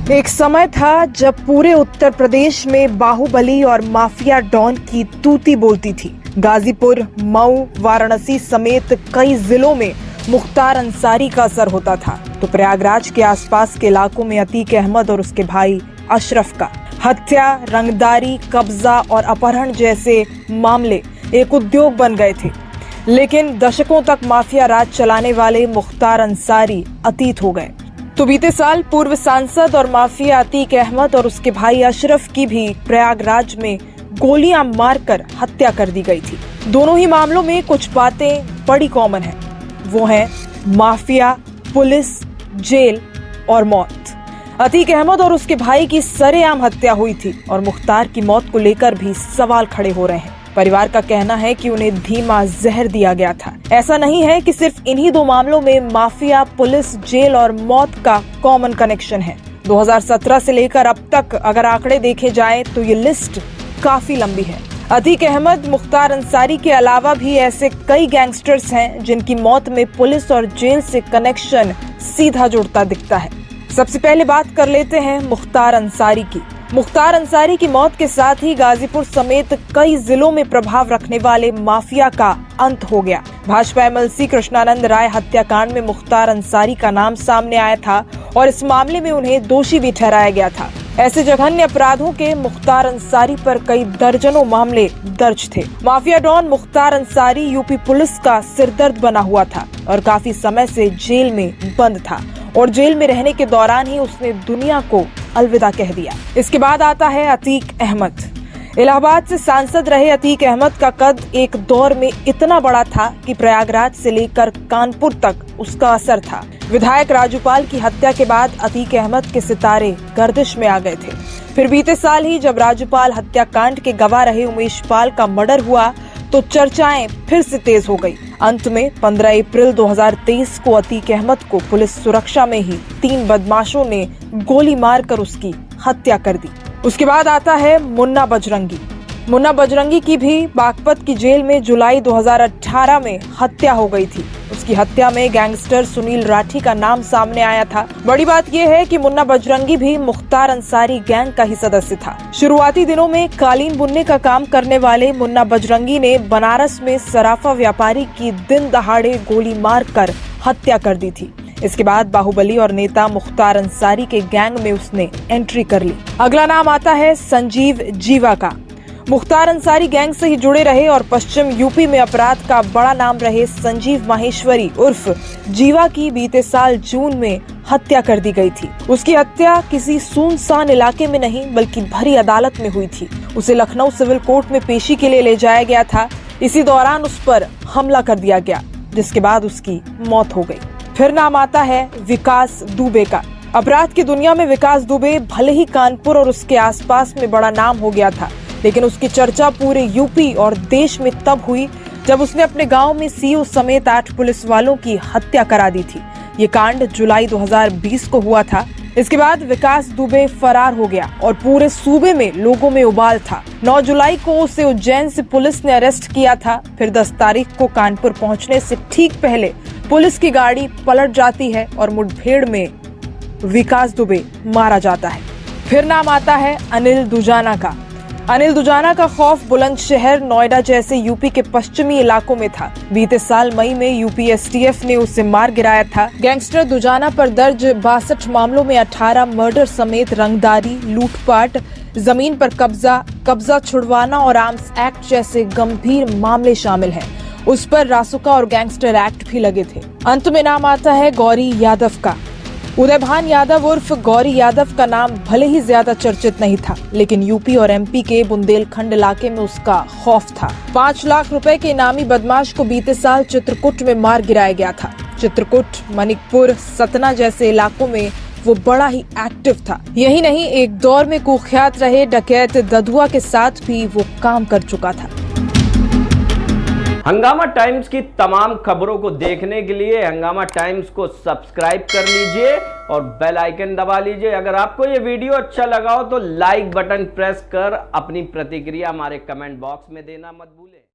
एक समय था जब पूरे उत्तर प्रदेश में बाहुबली और माफिया डॉन की तूती बोलती थी। गाजीपुर, मऊ, वाराणसी समेत कई जिलों में मुख्तार अंसारी का असर होता था, तो प्रयागराज के आसपास के इलाकों में अतीक अहमद और उसके भाई अशरफ का हत्या, रंगदारी, कब्जा और अपहरण जैसे मामले एक उद्योग बन गए थे। लेकिन दशकों तक माफिया राज चलाने वाले मुख्तार अंसारी अतीत हो गए। तो बीते साल पूर्व सांसद और माफिया अतीक अहमद और उसके भाई अशरफ की भी प्रयागराज में गोलियां मारकर हत्या कर दी गई थी। दोनों ही मामलों में कुछ बातें बड़ी कॉमन हैं। वो हैं माफिया, पुलिस, जेल और मौत। अतीक अहमद और उसके भाई की सरेआम हत्या हुई थी और मुख्तार की मौत को लेकर भी सवाल खड़े हो रहे हैं। परिवार का कहना है कि उन्हें धीमा जहर दिया गया था। ऐसा नहीं है कि सिर्फ इन्हीं दो मामलों में माफिया, पुलिस, जेल और मौत का कॉमन कनेक्शन है। 2017 से लेकर अब तक अगर आंकड़े देखे जाएं तो ये लिस्ट काफी लंबी है। अतीक अहमद, मुख्तार अंसारी के अलावा भी ऐसे कई गैंगस्टर्स हैं जिनकी मौत में पुलिस और जेल से कनेक्शन सीधा जुड़ता दिखता है। सबसे पहले बात कर लेते हैं मुख्तार अंसारी की। मुख्तार अंसारी की मौत के साथ ही गाजीपुर समेत कई जिलों में प्रभाव रखने वाले माफिया का अंत हो गया। भाजपा एमएलसी कृष्णानंद राय हत्याकांड में मुख्तार अंसारी का नाम सामने आया था और इस मामले में उन्हें दोषी भी ठहराया गया था। ऐसे जघन्य अपराधों के मुख्तार अंसारी पर कई दर्जनों मामले दर्ज थे। Mafia don Mukhtar Ansari UP police का सिरदर्द बना हुआ था और काफी समय से जेल में बंद था और जेल में रहने के दौरान ही उसने दुनिया को अलविदा कह दिया। इसके बाद आता है अतीक अहमद। इलाहाबाद से सांसद रहे अतीक अहमद का कद एक दौर में इतना बड़ा था कि प्रयागराज से लेकर कानपुर तक उसका असर था। विधायक राजूपाल की हत्या के बाद अतीक अहमद के सितारे गर्दिश में आ गए थे। फिर बीते साल ही जब राजूपाल हत्याकांड के गवाह रहे उमेश पाल का मर्डर हुआ तो चर्चाएं फिर से तेज हो गई। अंत में 15 अप्रैल 2023 को अतीक अहमद को पुलिस सुरक्षा में ही 3 बदमाशों ने गोली मारकर उसकी हत्या कर दी। उसके बाद आता है मुन्ना बजरंगी। मुन्ना बजरंगी की भी बागपत की जेल में जुलाई 2018 में हत्या हो गई थी। उसकी हत्या में गैंगस्टर सुनील राठी का नाम सामने आया था। बड़ी बात यह है कि मुन्ना बजरंगी भी मुख्तार अंसारी गैंग का ही सदस्य था। शुरुआती दिनों में कालीन बुनने का काम करने वाले मुन्ना बजरंगी ने बनारस में सराफा व्यापारी की दिन दहाड़े गोली मारकर हत्या कर दी थी। इसके बाद बाहुबली और नेता मुख्तार अंसारी के गैंग में उसने एंट्री कर ली। अगला नाम आता है संजीव जीवा का। मुख्तार अंसारी गैंग से ही जुड़े रहे और पश्चिम यूपी में अपराध का बड़ा नाम रहे संजीव माहेश्वरी उर्फ जीवा की बीते साल जून में हत्या कर दी गई थी। उसकी हत्या किसी सुनसान इलाके में नहीं बल्कि भरी अदालत में हुई थी। उसे लखनऊ सिविल कोर्ट में पेशी के लिए ले जाया गया था। इसी दौरान उस पर हमला कर दिया गया, जिसके बाद उसकी मौत हो गई। फिर नाम आता है विकास दुबे का। अपराध की दुनिया में विकास दुबे भले ही कानपुर और उसके आसपास में बड़ा नाम हो गया था, लेकिन उसकी चर्चा पूरे यूपी और देश में तब हुई जब उसने अपने गांव में सीओ समेत 8 पुलिस वालों की हत्या करा दी थी। ये कांड जुलाई 2020 को हुआ था। इसके बाद विकास दुबे फरार हो गया और पूरे सूबे में लोगों में उबाल था। 9 जुलाई को उसे उज्जैन से पुलिस ने अरेस्ट किया था। फिर 10 तारीख को कानपुर पहुंचने से ठीक पहले पुलिस की गाड़ी पलट जाती है और मुठभेड़ में विकास दुबे मारा जाता है। फिर नाम आता है अनिल दुजाना का। अनिल दुजाना का खौफ बुलंदशहर, नोएडा जैसे यूपी के पश्चिमी इलाकों में था। बीते साल मई में यूपी एसटीएफ ने उसे मार गिराया था। गैंगस्टर दुजाना पर दर्ज 62 मामलों में 18 मर्डर समेत रंगदारी, लूटपाट, जमीन पर कब्जा छुड़वाना और आर्म्स एक्ट जैसे गंभीर मामले शामिल हैं। उस पर रासुका और गैंगस्टर एक्ट भी लगे थे। अंत में नाम आता है गौरी यादव का। उदयभान यादव उर्फ गौरी यादव का नाम भले ही ज्यादा चर्चित नहीं था, लेकिन यूपी और एमपी के बुंदेलखंड इलाके में उसका खौफ था। 5 लाख रुपए के इनामी बदमाश को बीते साल चित्रकूट में मार गिराया गया था। चित्रकूट, मणिकपुर, सतना जैसे इलाकों में वो बड़ा ही एक्टिव था। यही नहीं, एक दौर में कुख्यात रहे डकैत ददुआ के साथ भी वो काम कर चुका था। हंगामा टाइम्स की तमाम खबरों को देखने के लिए हंगामा टाइम्स को सब्सक्राइब कर लीजिए और बेल आइकन दबा लीजिए। अगर आपको ये वीडियो अच्छा लगा हो तो लाइक बटन प्रेस कर अपनी प्रतिक्रिया हमारे कमेंट बॉक्स में देना मत भूलें।